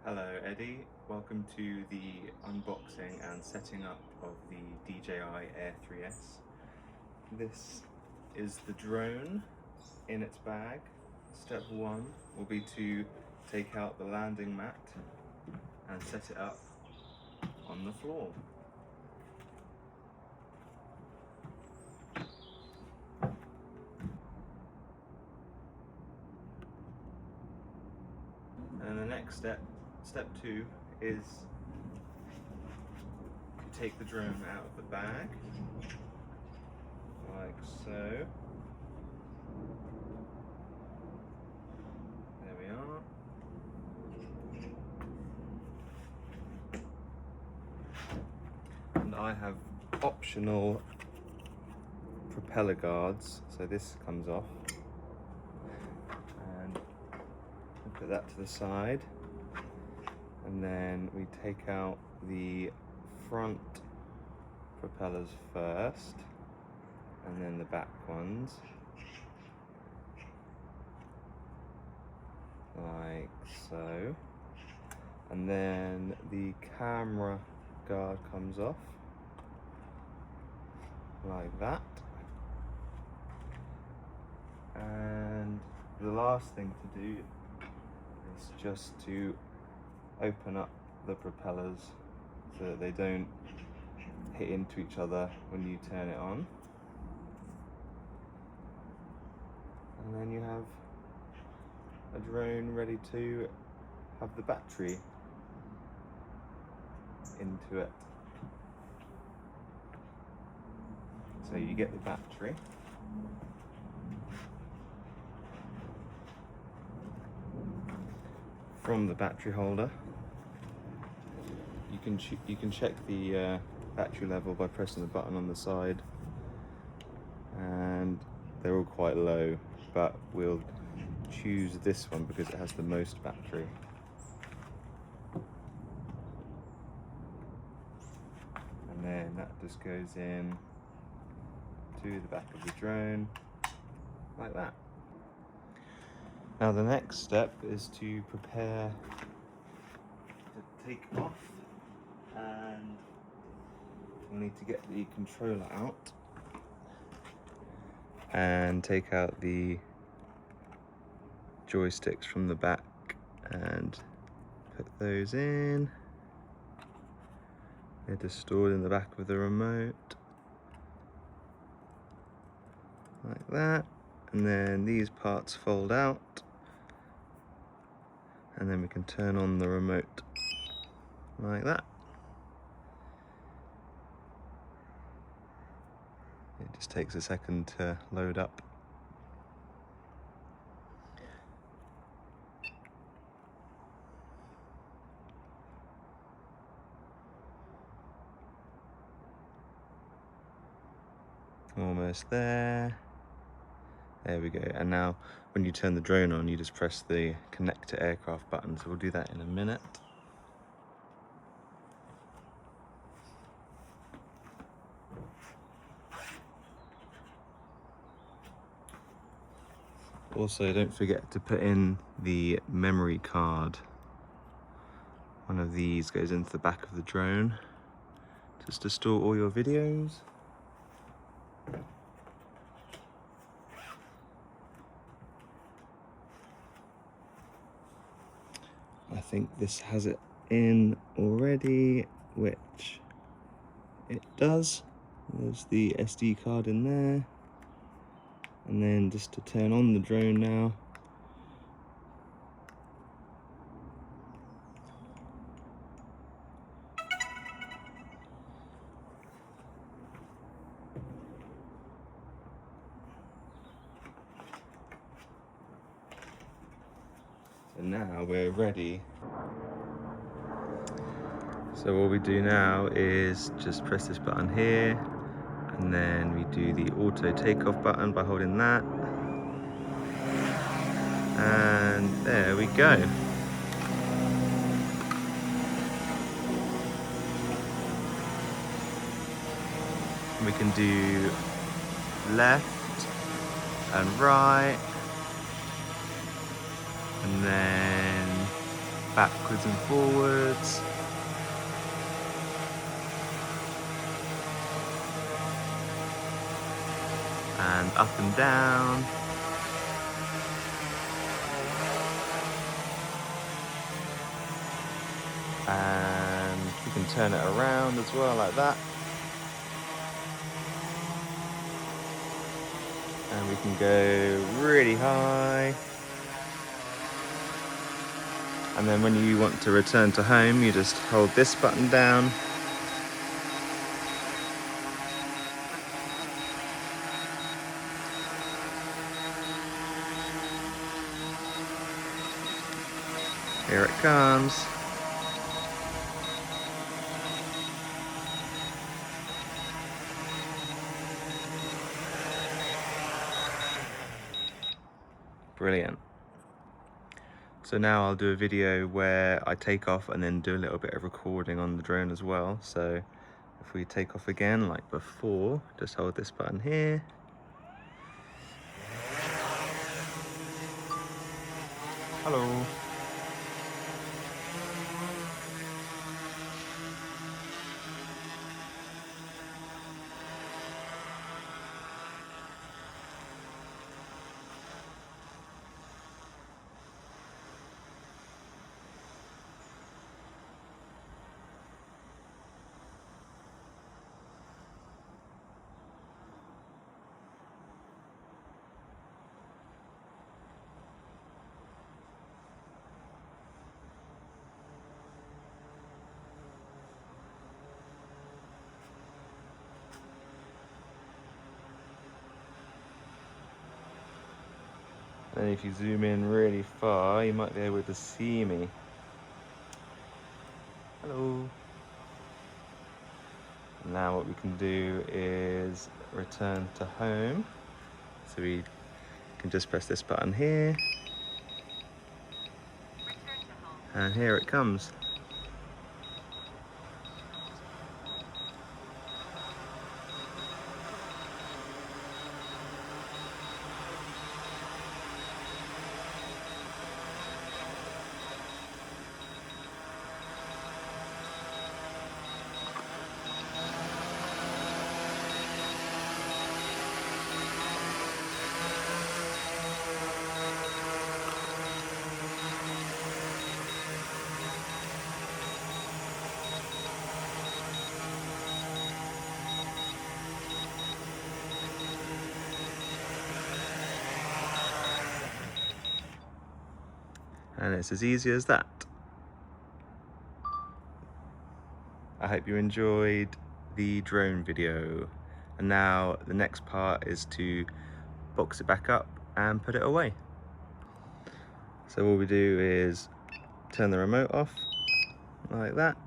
Hello Eddie, welcome to the unboxing and setting up of the DJI Air 3S. This is the drone in its bag. Step one will be to take out the landing mat and set it up on the floor. And the next step, step two, is to take the drone out of the bag, like so. There we are. And I have optional propeller guards, so this comes off. And put that to the side, and then we take out the front propellers first and then the back ones, like so, and then the camera guard comes off like that. And the last thing to do is just to open up the propellers so that they don't hit into each other when you turn it on. And then you have a drone ready to have the battery into it. So you get the battery. From the battery holder. You can check the battery level by pressing the button on the side, and they're all quite low, but we'll choose this one because it has the most battery. And then that just goes in to the back of the drone like that. Now the next step is to prepare to take off, and we'll need to get the controller out and take out the joysticks from the back and put those in. They're just stored in the back of the remote like that, and then these parts fold out, and then we can turn on the remote like that. It just takes a second to load up. Almost there. There we go. And now when you turn the drone on, you just press the connect to aircraft button. So we'll do that in a minute. Also, don't forget to put in the memory card. One of these goes into the back of the drone just to store all your videos. I think this has it in already, which it does. There's the SD card in there. And then just to turn on the drone now. So now we're ready. So what we do now is just press this button here, and then we do the auto takeoff button by holding that. And there we go. We can do left and right, and then backwards and forwards. And up and down. And you can turn it around as well like that. And we can go really high. And then when you want to return to home, you just hold this button down. Here it comes. Brilliant. So now I'll do a video where I take off and then do a little bit of recording on the drone as well. So if we take off again like before, just hold this button here. Hello. And if you zoom in really far, you might be able to see me. Hello. Now what we can do is return to home. So we can just press this button here. And here it comes. And it's as easy as that. I hope you enjoyed the drone video. And now the next part is to box it back up and put it away. So all we do is turn the remote off like that,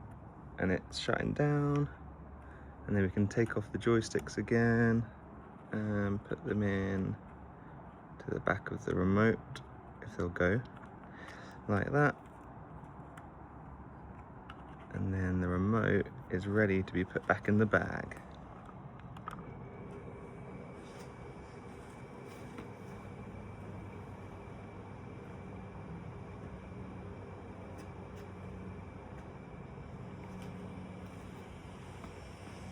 and it's shutting down. And then we can take off the joysticks again and put them in to the back of the remote, if they'll go, like that. And then the remote is ready to be put back in the bag.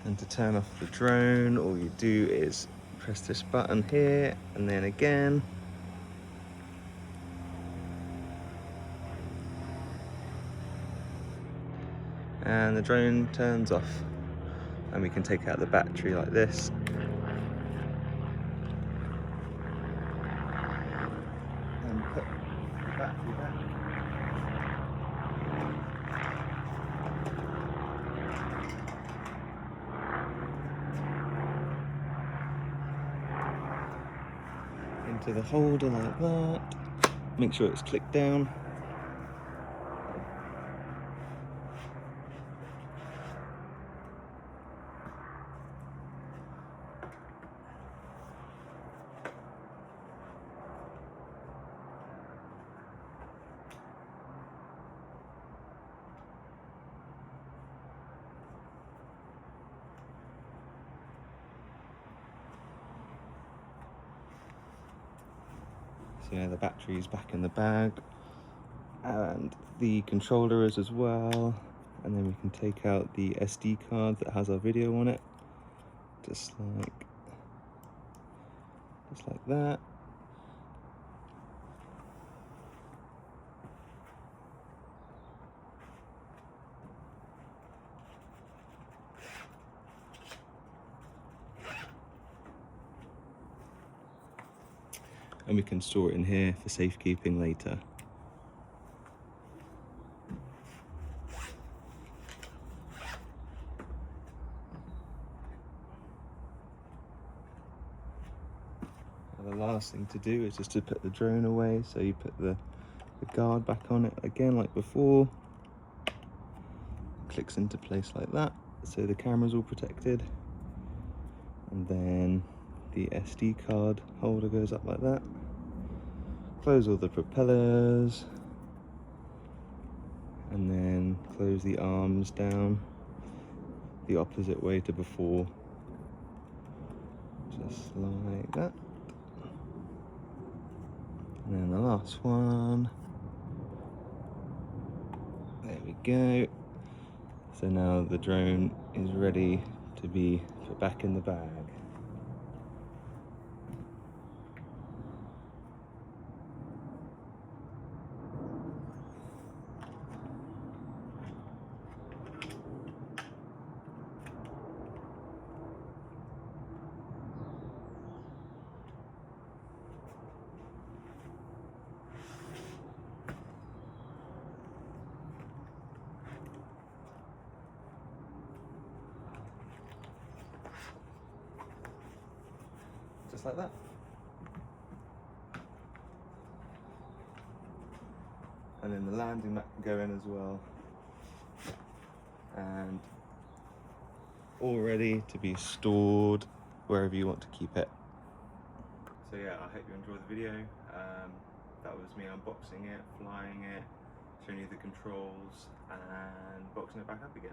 And to turn off the drone, all you do is press this button here, and then again. And the drone turns off. And we can take out the battery like this. And put the battery back. Into the holder like that. Make sure it's clicked down. So yeah, the battery is back in the bag. and the controller is as well, and then we can take out the SD card that has our video on it, just like that. And we can store it in here for safekeeping later. The last thing to do is just to put the drone away. So you put the guard back on it again like before. Clicks into place like that, so the camera's all protected. And then the SD card holder goes up like that. Close all the propellers. And then close the arms down the opposite way to before. Just like that. And then the last one. There we go. So now the drone is ready to be put back in the bag. Just like that. And then the landing mat can go in as well. And all ready to be stored wherever you want to keep it. So yeah, I hope you enjoyed the video. That was me unboxing it, flying it, showing you the controls and boxing it back up again.